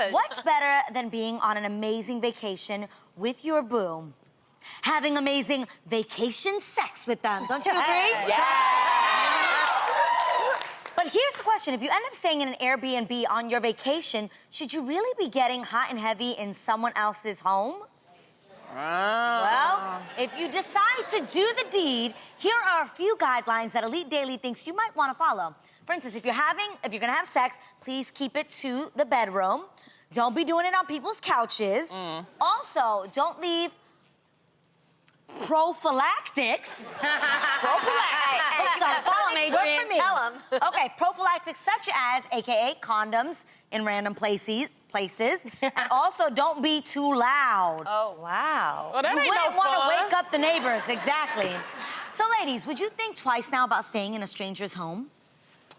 good. What's better than being on an amazing vacation with your boo? Having amazing vacation sex with them. Don't you agree? But here's the question. If you end up staying in an Airbnb on your vacation, should you really be getting hot and heavy in someone else's home? Well, if you decide to do the deed, here are a few guidelines that Elite Daily thinks you might want to follow. For instance, if you're gonna have sex, please keep it to the bedroom. Don't be doing it on people's couches. Also, don't leave prophylactics. Tell him, Adrian. Tell him. Okay, prophylactics such as, AKA condoms in random places. And also, don't be too loud. Oh, wow. Well, that You ain't wouldn't no want fun. to wake up the neighbors, exactly. So, ladies, would you think twice now about staying in a stranger's home?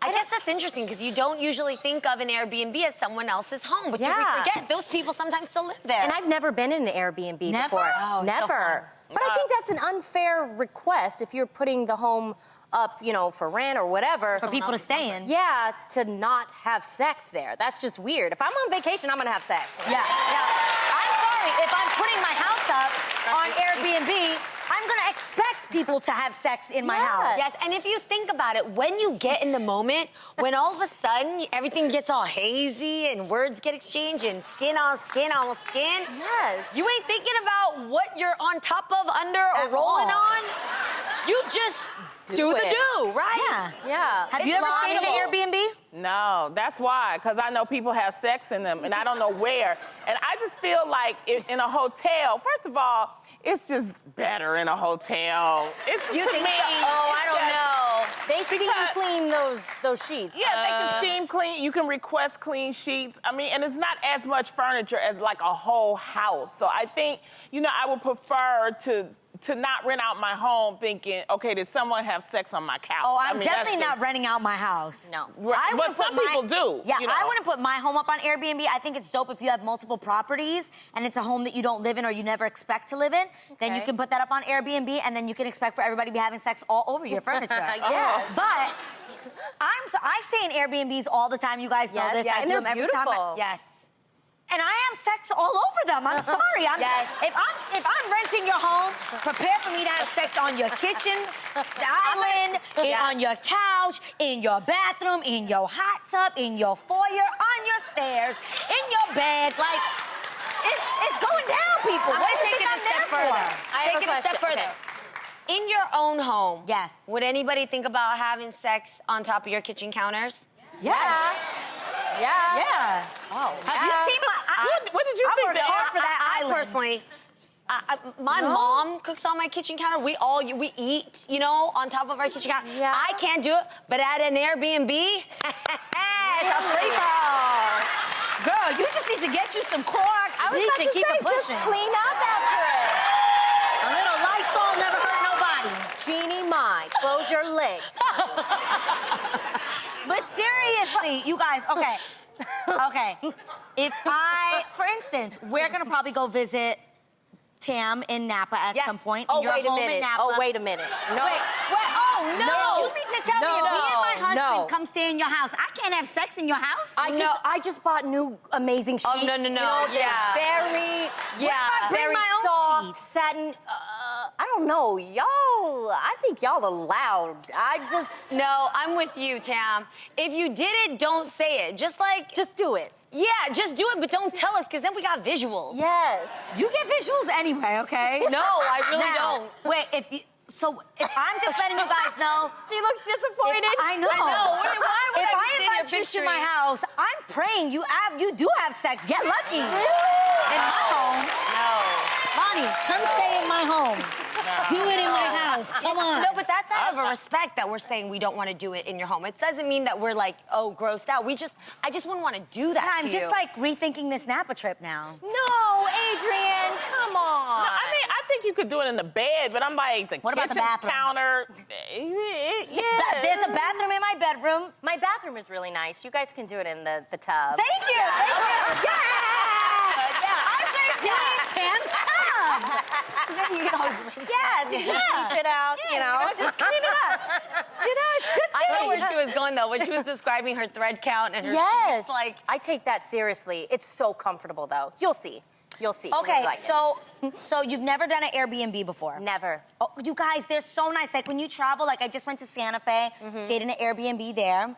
I guess that's interesting because you don't usually think of an Airbnb as someone else's home, but we forget those people sometimes still live there. And I've never been in an Airbnb before. Oh, never. so fun. But I think that's an unfair request if you're putting the home up, you know, for rent or whatever. For people to stay in. Yeah, to not have sex there. That's just weird. If I'm on vacation, I'm gonna have sex. Yeah. I'm sorry, if I'm putting my house up on Airbnb, I'm gonna expect people to have sex in my house. Yes, and if you think about it, when you get in the moment, when all of a sudden everything gets all hazy and words get exchanged and skin on skin, Yes. you ain't thinking about what you're on top of, under, or rolling on. You just do the do, right? Yeah. Have you ever stayed in an Airbnb? No, that's why, because I know people have sex in them, and I don't know where. And I just feel like in a hotel, first of all, it's just better in a hotel. It's You to think me, so? Oh, I don't know. They steam clean those sheets. Yeah, they can steam clean. You can request clean sheets. I mean, and it's not as much furniture as like a whole house. So I think, you know, I would prefer to not rent out my home thinking, okay, did someone have sex on my couch? Oh, I I'm mean, that's definitely not just- renting out my house. No. I But wouldn't some put people do. Yeah, you know. I wouldn't put my home up on Airbnb. I think it's dope if you have multiple properties and it's a home that you don't live in or you never expect to live in. Then you Okay. can put that up on Airbnb and then you can expect for everybody to be having sex all over your furniture. Yes. But I stay in Airbnbs all the time. You guys know this. yeah, I and do they're them every time. beautiful. Yes. And I have sex all over them. I'm sorry. Yes. If I'm renting your home, prepare for me to have sex on your kitchen, the island, on your couch, in your bathroom, in your hot tub, in your foyer, on your stairs, in your bed. Like, it's going down, people. I'm What gonna do you take think it a I'm step there further. for? Take it a step further. In your own home, Yes. would anybody think about having sex on top of your kitchen counters? Yes. Yeah. Oh, Have you seen my... What did you I think worked that hard for that I island. personally, my mom cooks on my kitchen counter. We eat, you know, on top of our kitchen counter. Yeah. I can't do it, but at an Airbnb, it's a free fall. Girl, you just need to get you some Clorox I was bleach about and to keep say, it pushing. just clean up after it. A little Lysol never hurt nobody. Jeannie, my, close your legs. But seriously, you guys, okay. If for instance, we're gonna probably go visit Tam in Napa at some point. Oh, Your wait a home in minute. Napa. Oh, wait a minute. No. Wait, oh, no. No. You mean to tell me if me and my husband come stay in your house, I can't have sex in your house? I just bought new amazing sheets. Oh, no. You know, they're Yeah. bring very my own soft, sheets? satin. I don't know, I think y'all are loud. No, I'm with you, Tam. If you did it, don't say it. Just do it. yeah, just do it, but don't tell us, because then we got visuals. Yes. You get visuals anyway, okay? No, I really Now, don't. Wait, if I'm just letting you guys know. She looks disappointed. I know. Why would If I I be seeing invite a you to picture? my house, I'm praying you do have sex. Get lucky. In my home. Bonnie, come stay in my home. Do it in my house. Come on. No, but that's out of a respect that we're saying we don't want to do it in your home. It doesn't mean that we're like, oh, grossed out. I just wouldn't want to do that I'm to you. just like rethinking this Napa trip now. No, Adrian, come on. No, I mean, I think you could do it in the bed, but I'm like, the What about the kitchen bathroom? counter. There's a bathroom in my bedroom. My bathroom is really nice. You guys can do it in the tub. Thank you. Thank you. Yeah. I'm gonna do it in Tam's tub. You can always Yes, you just keep it out, you know. Just clean it up. You know, it's good I I know where she was going, though, when she was describing her thread count and her sheets, like... I take that seriously. It's so comfortable, though. You'll see. You'll see. Okay, You'll like so you've never done an Airbnb before? Never. Oh, you guys, they're so nice. Like when you travel, like I just went to Santa Fe, stayed in an Airbnb there.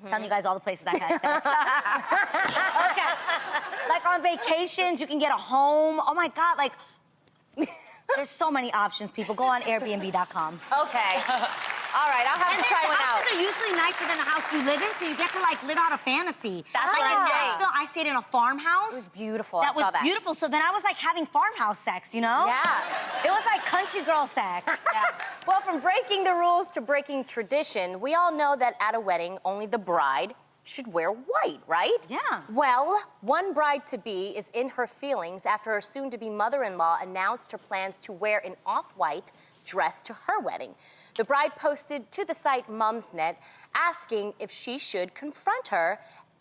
Telling you guys all the places I've had sex. Okay. Like on vacations, you can get a home. Oh my God, like there's so many options, people. Go on Airbnb.com. Okay. All right, I'll have to try one out. Houses are usually nicer than the house you live in, so you get to like live out a fantasy. That's like in right. Nashville, I stayed in a farmhouse. It was beautiful. That I saw was that. beautiful. So then I was like having farmhouse sex, you know? Yeah. It was like country girl sex. Yeah. Well, from breaking the rules to breaking tradition, we all know that at a wedding, only the bride should wear white, right? Yeah. Well, one bride-to-be is in her feelings after her soon-to-be mother-in-law announced her plans to wear an off-white dress to her wedding. The bride posted to the site Mumsnet asking if she should confront her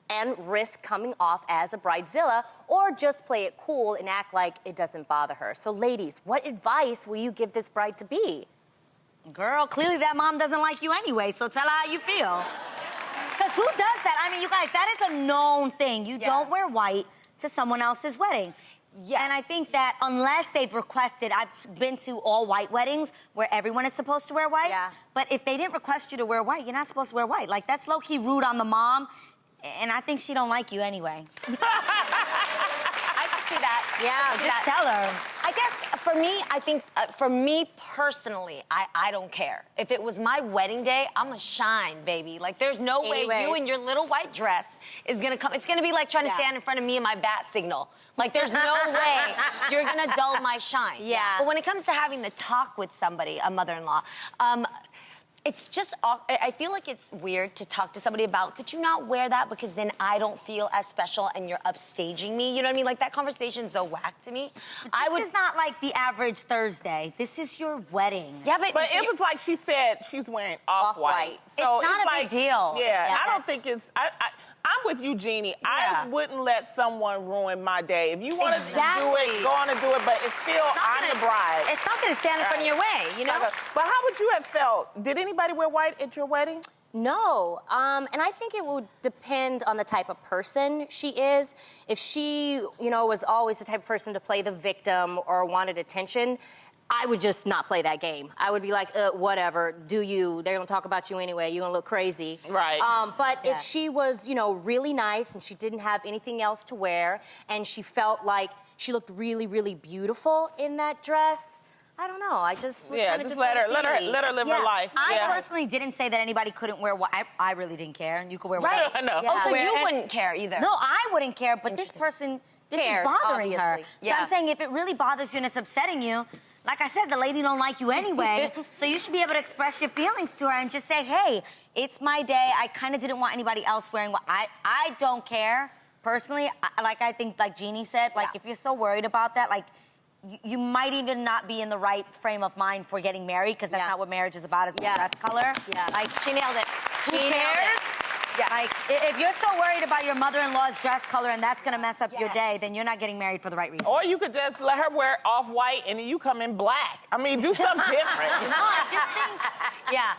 and risk coming off as a bridezilla or just play it cool and act like it doesn't bother her. So ladies, what advice will you give this bride-to-be? Girl, clearly that mom doesn't like you anyway, so tell her how you feel. Because who does that? I mean, you guys, that is a known thing. You don't wear white to someone else's wedding. Yes. And I think that unless they've requested, I've been to all white weddings where everyone is supposed to wear white. Yeah. But if they didn't request you to wear white, you're not supposed to wear white. Like, that's low-key rude on the mom, and I think she don't like you anyway. I can see that. Yeah. Just tell her. I guess for me, I think, for me personally, I don't care. If it was my wedding day, I'm gonna shine, baby. Like, there's no way you in your little white dress is gonna come. It's gonna be like trying to stand in front of me and my bat signal. Like, there's no way you're gonna dull my shine. Yeah. But when it comes to having the talk with somebody, a mother-in-law, it's just, I feel like it's weird to talk to somebody about, could you not wear that because then I don't feel as special and you're upstaging me? You know what I mean? Like, that conversation's so whack to me. This is not like the average Thursday. This is your wedding. Yeah, But it was like she said she's wearing off-white. So It's not a like, big deal. Yeah, I don't think it's... I'm with you, Jeannie. I wouldn't let someone ruin my day. If you want to do it, go on and do it, but it's still I'm the bride. It's not going to stand in front of your way, you know? But how would you have felt? Did anybody wear white at your wedding? No, and I think it would depend on the type of person she is. If she, you know, was always the type of person to play the victim or wanted attention, I would just not play that game. I would be like, whatever, do you. They're gonna talk about you anyway. You're gonna look crazy. Right. But if she was, you know, really nice and she didn't have anything else to wear and she felt like she looked really, really beautiful in that dress, I don't know. I just just let her live her life. I personally didn't say that anybody couldn't wear white. I really didn't care. You could wear white. I know. Oh, so you wouldn't care either? No, I wouldn't care, but this person, this is bothering her. Obviously. So I'm saying if it really bothers you and it's upsetting you, like I said, the lady don't like you anyway, so you should be able to express your feelings to her and just say, hey, it's my day. I kind of didn't want anybody else wearing what I don't care, personally. I think, like Jeannie said, like, if you're so worried about that, like, you might even not be in the right frame of mind for getting married, because that's not what marriage is about, is the dress color. Yeah. Like, She nailed it. who cares? Yeah. Like, if you're so worried about your mother-in-law's dress color and that's gonna mess up your day, then you're not getting married for the right reason. Or you could just let her wear off-white and then you come in black. I mean, do something different. No, I just think,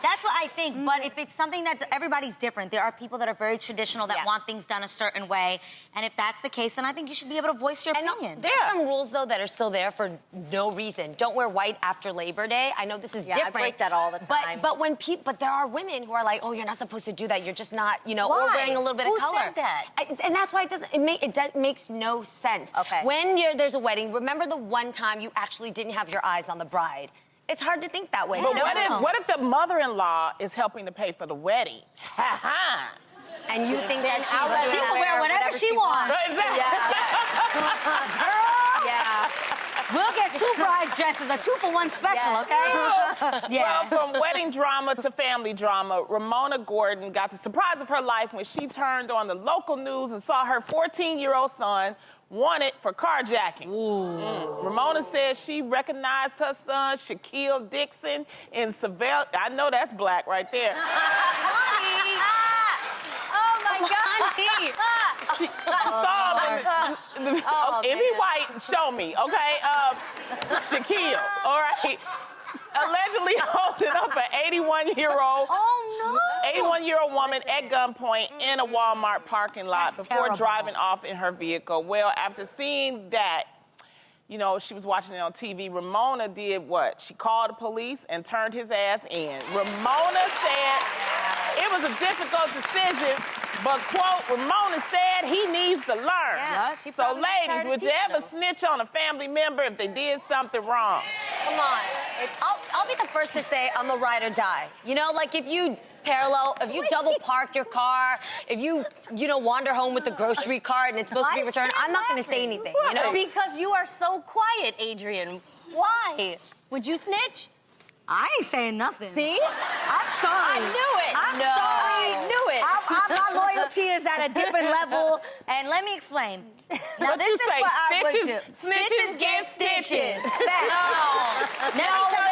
that's what I think. But if it's something that everybody's different, there are people that are very traditional that want things done a certain way. And if that's the case, then I think you should be able to voice your opinion. There's some rules, though, that are still there for no reason. Don't wear white after Labor Day. I know this is different. I break that all the time. But there are women who are like, oh, you're not supposed to do that. You're just not, you know, Why? or wearing a little bit of color. Who said that? And that's why it makes no sense. Okay. When there's a wedding, remember the one time you actually didn't have your eyes on the bride. It's hard to think that way. But what if the mother-in-law is helping to pay for the wedding? Ha ha. And you think that She can wear whatever she wants. Yeah. We'll get 2 brides dresses, a 2-for-1 special, okay? Well, from wedding drama to family drama, Ramona Gordon got the surprise of her life when she turned on the local news and saw her 14-year-old son wanted for carjacking. Ramona said she recognized her son, Shaquille Dixon, in Seville. I know that's black right there. Oh my God. She saw him. If he white, show me, okay? Shaquille, all right? Allegedly holding up an 81-year-old No. 81-year-old woman at gunpoint in a Walmart parking lot That's before terrible. driving off in her vehicle. Well, after seeing that, you know, she was watching it on TV. Ramona did what? She called the police and turned his ass in. Ramona said it was a difficult decision, but, quote, Ramona said he needs to learn. Yeah, she So, probably ladies, started would you teaching ever them. snitch on a family member if they did something wrong? Come on. I'll be the first to say I'm a ride or die. You know, like if you if you double park your car, if you wander home with the grocery cart and it's supposed to be returned, I'm not going to say anything, you know? Because you are so quiet, Adrian. Why? Would you snitch? I ain't saying nothing. See? I'm sorry. I knew it. I'm No. sorry. I knew it. My loyalty is at a different level. And let me explain. Now, What this you is say? what I would Stitches- do. snitches get stitches. Fact. No,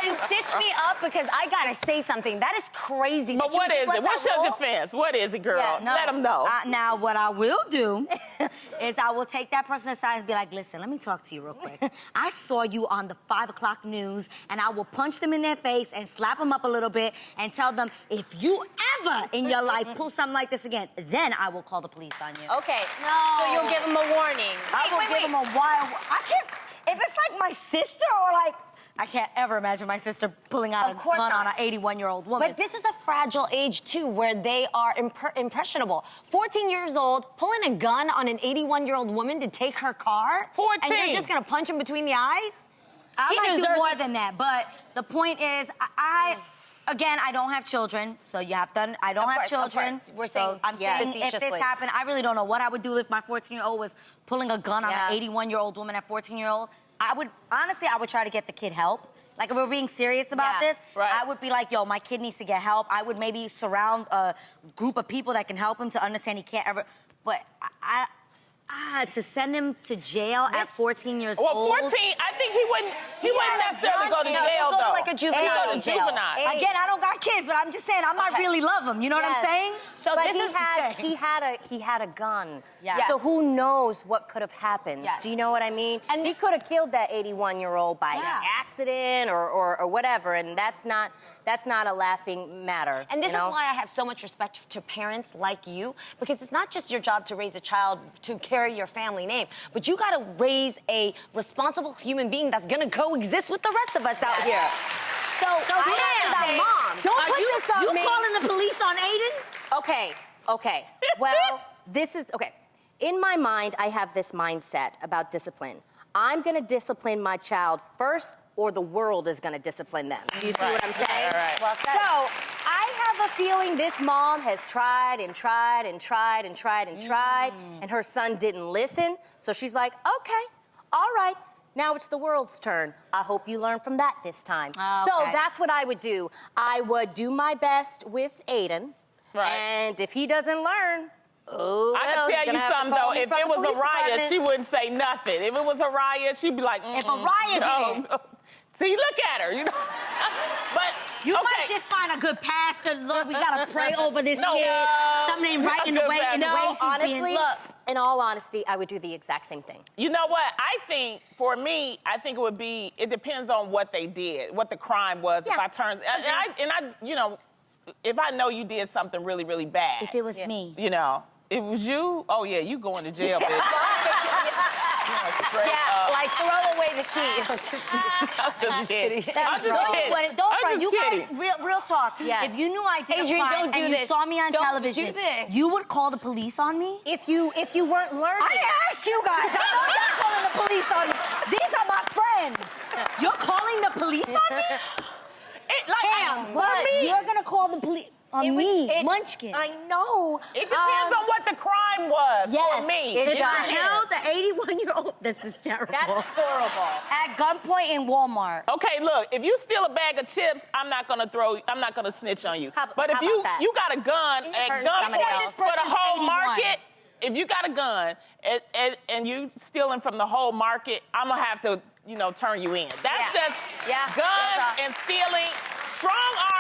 then stitch me up because I gotta say something. That is crazy. But that you what just is let it? What's that your roll. defense? What is it, girl? Yeah, no. Let them know. Now, what I will do is I will take that person aside and be like, listen, let me talk to you real quick. I saw you on the 5 o'clock news, and I will punch them in their face and slap them up a little bit and tell them, if you ever in your life pull something like this again, then I will call the police on you. Okay. No. So you'll give him a warning. I will wait, give wait. them a wild... I can't... If it's like my sister or like... I can't ever imagine my sister pulling out Of a course gun not. on an 81-year-old woman. But this is a fragile age, too, where they are impressionable. 14 years old, pulling a gun on an 81-year-old woman to take her car? 14. And you're just going to punch him between the eyes? I He might do deserves more this- than that, but the point is, again, I don't have children, so you have to. I don't Of have course, of children. course. We're so saying, I'm yeah, saying if this facetiously. happened, I really don't know what I would do if my 14-year-old was pulling a gun on Yeah. an 81-year-old woman at 14-year-old. I would try to get the kid help. Like, if we're being serious about Yeah, this, right. I would be like, yo, my kid needs to get help. I would maybe surround a group of people that can help him to understand he can't ever. But to send him to jail at 14 years Well, old. 14, I think he wouldn't had a necessarily go to gun. No, jail, he'll go to, though. like, a juvenile He'll go to jail. juvenile. Hey. Again, I don't got kids, but I'm just saying I might Okay. really love him. You know what I'm Yes. saying? So But this is he had a gun. Yes. So who knows what could have happened? Yes. Do you know what I mean? And he this- could have killed that 81-year-old by Yeah. accident or whatever, and that's not a laughing matter. And this you know? is why I have so much respect to parents like you, because it's not just your job to raise a child to carry your family name, but you got to raise a responsible human being that's going to coexist with the rest of us out here. So I have to say, Mom, don't put this on you me. calling the police on Aiden? Okay. Well, this is okay. In my mind, I have this mindset about discipline. I'm going to discipline my child first, or the world is going to discipline them. Do you see what I'm saying? Right. Well said. So I have a feeling this mom has tried and tried and tried and tried and tried, and her son didn't listen. So she's like, okay, all right. Now it's the world's turn. I hope you learn from that this time. Oh, So okay. that's what I would do. I would do my best with Aiden. Right. And if he doesn't learn, oh, I well, can you're tell gonna you have to something, call though. me If from it the was a police riot, department. she wouldn't say nothing. If it was a riot, she'd be like, If a riot no, did it. no. See, look at her, you know. But You okay. might just find a good pastor. Look, we gotta pray over this No. kid. Something ain't right in the Good way in the pastor. way No, she's honestly, being. look, in all honesty, I would do the exact same thing. You know what? I think, for me, I think it depends on what they did, what the crime was. Yeah. If I turn, you know, if I know you did something really, really bad. If it was me. You know, it was you, oh yeah, you going to jail, bitch. Straight yeah, up. like throw away the key. I'm just kidding. I'm just Don't kidding. worry, don't I'm worry. just You kidding. guys, real talk. Yes. If you knew I did Adrian, a crime don't do and you this. saw me on Don't television, do this. you would call the police on me? If you weren't learning. I asked you guys. I know you're calling the police on me. These are my friends. You're calling the police on me? Damn, for what? me, You're gonna call the police on me, Munchkin. I know. it depends on what the crime was. yes, for me, it If does. I held the 81-year-old, this is terrible. That's horrible. At gunpoint in Walmart. Okay, look, if you steal a bag of chips, I'm not gonna snitch on you. how But if about that? you got a gun You're at hurting somebody gunpoint else. for the This whole person's 81. market, if you got a gun and you stealing from the whole market, I'm gonna have to, turn you in. That's Yeah. just Yeah. guns That's all. and stealing.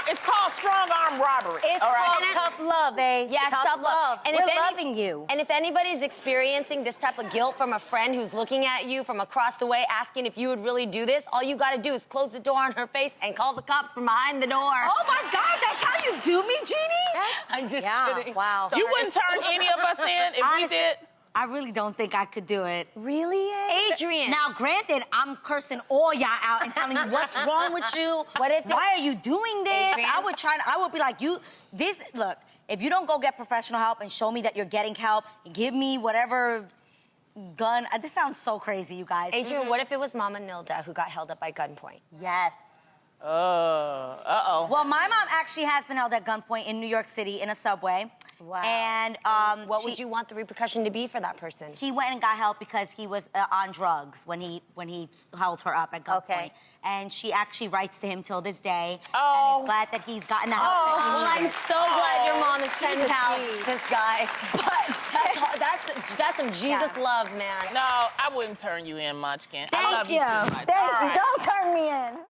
It's called strong arm robbery. It's all right? called tough love, eh? Yeah, tough love. And we're loving you. And if anybody's experiencing this type of guilt from a friend who's looking at you from across the way, asking if you would really do this, all you gotta do is close the door on her face and call the cops from behind the door. Oh my God, that's how you do me, Jeannie? I'm just kidding. Wow. You wouldn't turn any of us in if we did? I really don't think I could do it. Really? Adrian. Now, granted, I'm cursing all y'all out and telling you what's wrong with you. Why are you doing this? Adrian? I would be like, look, if you don't go get professional help and show me that you're getting help, give me whatever gun. This sounds so crazy, you guys. Adrian, what if it was Mama Nilda who got held up by gunpoint? Yes. Uh-oh. Well, my mom actually has been held at gunpoint in New York City in a subway. Wow. And What would you want the repercussion to be for that person? he went and got help because he was on drugs when he held her up at gunpoint. Okay. And she actually writes to him till this day. Oh. And is glad that he's gotten the help that he Well, I'm needed. so glad your mom is She's pen a pal G. this guy. But that's some Jesus love, man. No, I wouldn't turn you in, Munchkin. I love Thank you. too much. Thank All you. right. Don't turn me in.